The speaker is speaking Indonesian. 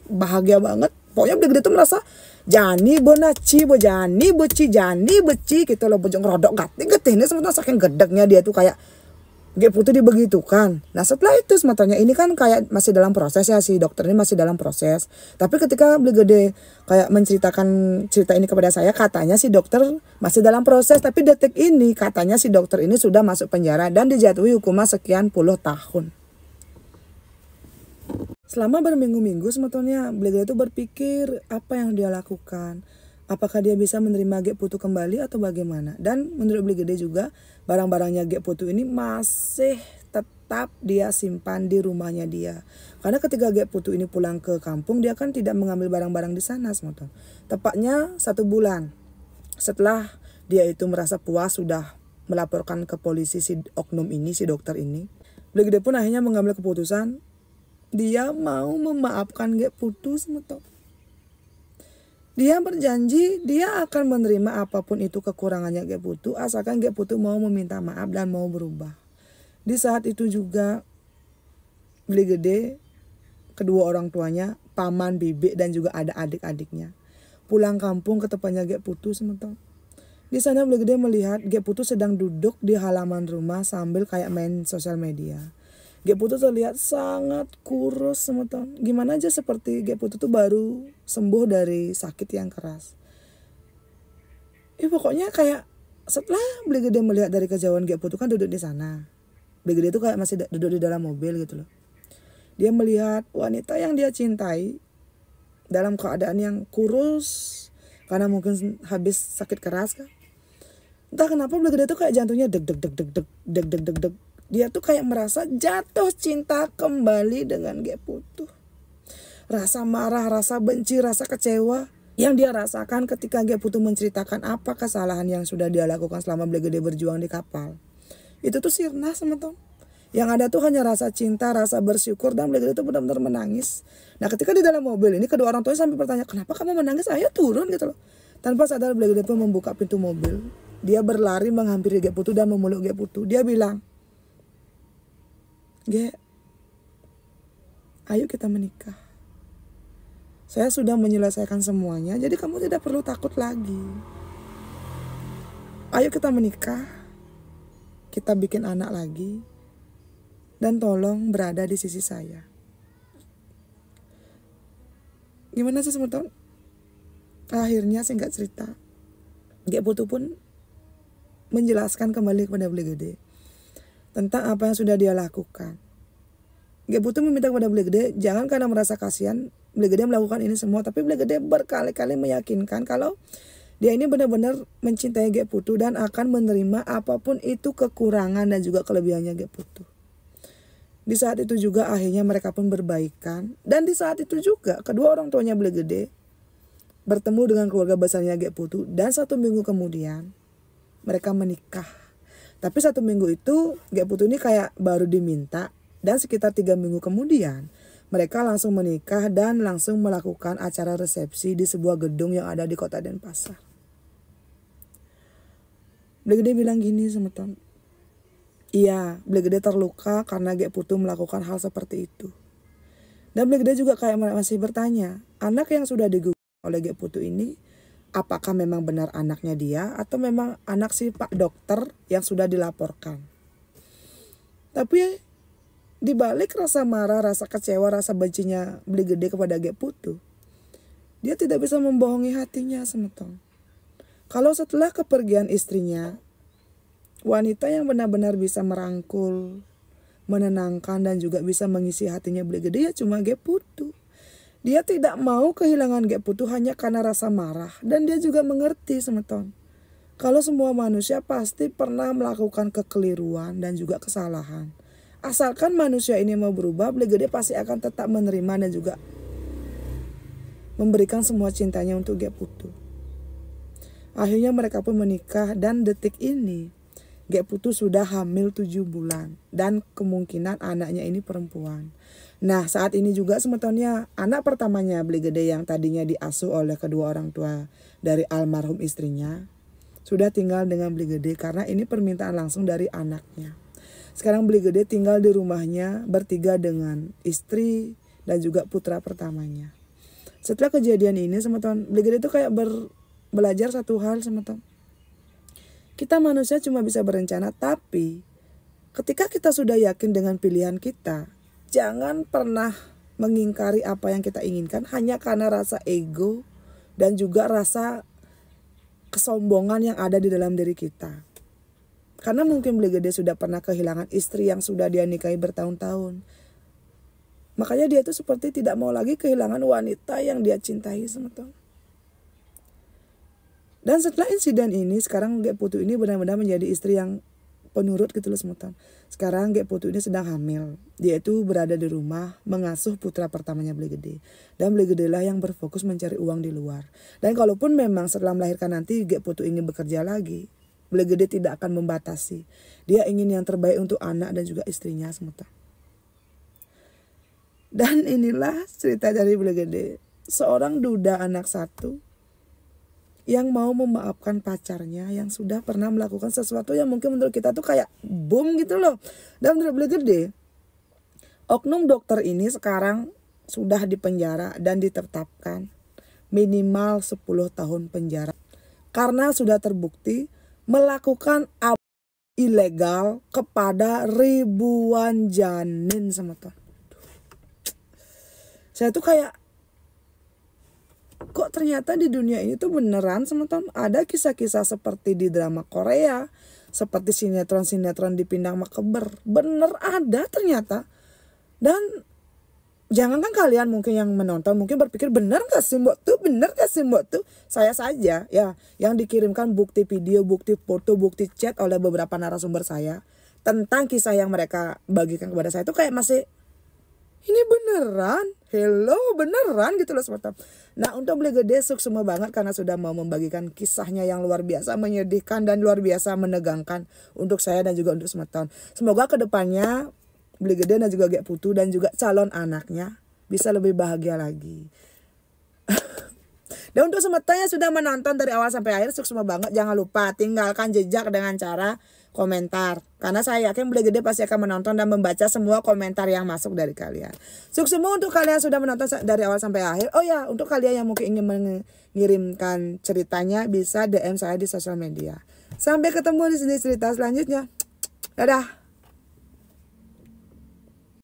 bahagia banget. Pokoknya Beli Gede tuh merasa jani bonaci bojani beci jani beci gitu loh, bojong rodok gati ini sebetulnya saking gedeknya dia tuh kayak Ge Putu dibegitukan. Nah setelah itu sebetulnya ini kan kayak masih dalam proses ya, si dokter ini masih dalam proses. Tapi ketika Beli Gede kayak menceritakan cerita ini kepada saya, katanya si dokter masih dalam proses. Tapi detik ini katanya si dokter ini sudah masuk penjara dan dijatuhi hukuman sekian puluh tahun. Selama berminggu-minggu sebetulnya Beli Gede itu berpikir apa yang dia lakukan. Apakah dia bisa menerima Ge Putu kembali atau bagaimana. Dan menurut Beli Gede juga barang-barangnya Ge Putu ini masih tetap dia simpan di rumahnya dia. Karena ketika Ge Putu ini pulang ke kampung, dia kan tidak mengambil barang-barang di sana sebetulnya. Tepatnya 1 bulan setelah dia itu merasa puas sudah melaporkan ke polisi si oknum ini, si dokter ini. Beli Gede pun akhirnya mengambil keputusan dia mau memaafkan Ge Putu sebetulnya. Dia berjanji dia akan menerima apapun itu kekurangannya Ge Putu asalkan Ge Putu mau meminta maaf dan mau berubah. Di saat itu juga Beli Gede, kedua orang tuanya, paman, bibi dan juga ada adik-adiknya pulang kampung ke tempatnya Ge Putu sementara. Di sana Beli Gede melihat Ge Putu sedang duduk di halaman rumah sambil kayak main sosial media. Ge Putu terlihat sangat kurus sementara. Gimana aja seperti Ge Putu tuh baru sembuh dari sakit yang keras. Pokoknya kayak setelah Beli Gede melihat dari kejauhan Ge Putu kan duduk di sana. Beli Gede tuh kayak masih duduk di dalam mobil gitu loh. Dia melihat wanita yang dia cintai dalam keadaan yang kurus karena mungkin habis sakit keras kan. Entah kenapa Beli Gede tuh kayak jantungnya deg deg deg deg deg deg deg deg deg. Dia tuh kayak merasa jatuh cinta kembali dengan Ge Putu. Rasa marah, rasa benci, rasa kecewa yang dia rasakan ketika Ge Putu menceritakan apa kesalahan yang sudah dia lakukan selama Beli Gede berjuang di kapal. Itu tuh sirna teman-teman. Yang ada tuh hanya rasa cinta, rasa bersyukur dan Beli Gede tuh benar-benar menangis. Nah ketika di dalam mobil ini kedua orang tuanya sampai bertanya, kenapa kamu menangis? Ayo turun gitu loh. Tanpa sadar Beli Gede pun membuka pintu mobil. Dia berlari menghampiri Ge Putu dan memeluk Ge Putu. Dia bilang, Ge, ayo kita menikah. Saya sudah menyelesaikan semuanya, jadi kamu tidak perlu takut lagi. Ayo kita menikah, kita bikin anak lagi, dan tolong berada di sisi saya. Gimana sih teman-teman? Akhirnya singkat cerita, Ge Putu pun menjelaskan kembali kepada Beli Gede tentang apa yang sudah dia lakukan. Ge Putu meminta kepada Beli Gede jangan karena merasa kasihan Beli Gede melakukan ini semua, tapi Beli Gede berkali-kali meyakinkan kalau dia ini benar-benar mencintai Ge Putu dan akan menerima apapun itu kekurangan dan juga kelebihannya Ge Putu. Di saat itu juga akhirnya mereka pun berbaikan, dan di saat itu juga kedua orang tuanya Beli Gede bertemu dengan keluarga besarnya Ge Putu dan 1 minggu kemudian mereka menikah. Tapi 1 minggu itu Ge Putu ini kayak baru diminta dan sekitar 3 minggu kemudian mereka langsung menikah dan langsung melakukan acara resepsi di sebuah gedung yang ada di kota Denpasar. Beli Gede bilang gini sama Tom. Iya, Beli Gede terluka karena Ge Putu melakukan hal seperti itu. Dan Beli Gede juga kayak masih bertanya, anak yang sudah digugur oleh Ge Putu ini apakah memang benar anaknya dia atau memang anak si Pak Dokter yang sudah dilaporkan. Tapi di balik rasa marah, rasa kecewa, rasa bencinya Beli Gede kepada Ge Putu, dia tidak bisa membohongi hatinya semetong. Kalau setelah kepergian istrinya, wanita yang benar-benar bisa merangkul, menenangkan dan juga bisa mengisi hatinya Beli Gede ya cuma Ge Putu. Dia tidak mau kehilangan Ge Putu hanya karena rasa marah. Dan dia juga mengerti semeton. Kalau semua manusia pasti pernah melakukan kekeliruan dan juga kesalahan. Asalkan manusia ini mau berubah, Beli Gede pasti akan tetap menerima dan juga memberikan semua cintanya untuk Ge Putu. Akhirnya mereka pun menikah dan detik ini Ge Putu sudah hamil 7 bulan. Dan kemungkinan anaknya ini perempuan. Nah saat ini juga sebetulnya anak pertamanya Beli Gede yang tadinya diasuh oleh kedua orang tua dari almarhum istrinya sudah tinggal dengan Beli Gede karena ini permintaan langsung dari anaknya. Sekarang Beli Gede tinggal di rumahnya bertiga dengan istri dan juga putra pertamanya. Setelah kejadian ini teman-teman, Beli Gede itu kayak belajar satu hal teman-teman. Kita manusia cuma bisa berencana, tapi ketika kita sudah yakin dengan pilihan kita, jangan pernah mengingkari apa yang kita inginkan hanya karena rasa ego dan juga rasa kesombongan yang ada di dalam diri kita. Karena mungkin Beli Gede sudah pernah kehilangan istri yang sudah dia nikahi bertahun-tahun. Makanya dia itu seperti tidak mau lagi kehilangan wanita yang dia cintai teman-teman. Dan setelah insiden ini, sekarang Gek Putu ini benar-benar menjadi istri yang penurut gitu loh teman-teman. Sekarang Gek Putu ini sedang hamil. Dia itu berada di rumah mengasuh putra pertamanya Beli Gede. Dan Beli Gede lah yang berfokus mencari uang di luar. Dan kalaupun memang setelah melahirkan nanti Gek Putu ingin bekerja lagi, Beli Gede tidak akan membatasi. Dia ingin yang terbaik untuk anak dan juga istrinya teman-teman. Dan inilah cerita dari Beli Gede. Seorang duda anak satu yang mau memaafkan pacarnya yang sudah pernah melakukan sesuatu yang mungkin menurut kita tuh kayak boom gitu loh. Dan menurut Beli Gede, oknum dokter ini sekarang sudah dipenjara dan ditetapkan minimal 10 tahun penjara. Karena sudah terbukti melakukan ilegal kepada ribuan janin sama tuh. Saya tuh kayak, kok ternyata di dunia ini tuh beneran teman-teman ada kisah-kisah seperti di drama Korea, seperti sinetron-sinetron di Pindang Makeber. Bener ada ternyata. Dan jangankan kalian mungkin yang menonton mungkin berpikir bener gak sih mbok tuh, bener gak sih mbok tuh. Saya saja ya yang dikirimkan bukti video, bukti foto, bukti chat oleh beberapa narasumber saya tentang kisah yang mereka bagikan kepada saya itu kayak masih, ini beneran, hello beneran gitu loh teman-teman. Nah untuk Beli Gede sukses banget karena sudah mau membagikan kisahnya yang luar biasa menyedihkan dan luar biasa menegangkan untuk saya dan juga untuk teman-teman. Semoga kedepannya Beli Gede dan juga Gek Putu dan juga calon anaknya bisa lebih bahagia lagi. Dan untuk teman-teman yang sudah menonton dari awal sampai akhir sukses banget. Jangan lupa tinggalkan jejak dengan cara komentar. Karena saya yakin Beli Gede pasti akan menonton dan membaca semua komentar yang masuk dari kalian. Sukses untuk kalian sudah menonton dari awal sampai akhir. Oh ya, untuk kalian yang mungkin ingin mengirimkan ceritanya bisa DM saya di sosial media. Sampai ketemu di sini cerita selanjutnya. Dadah.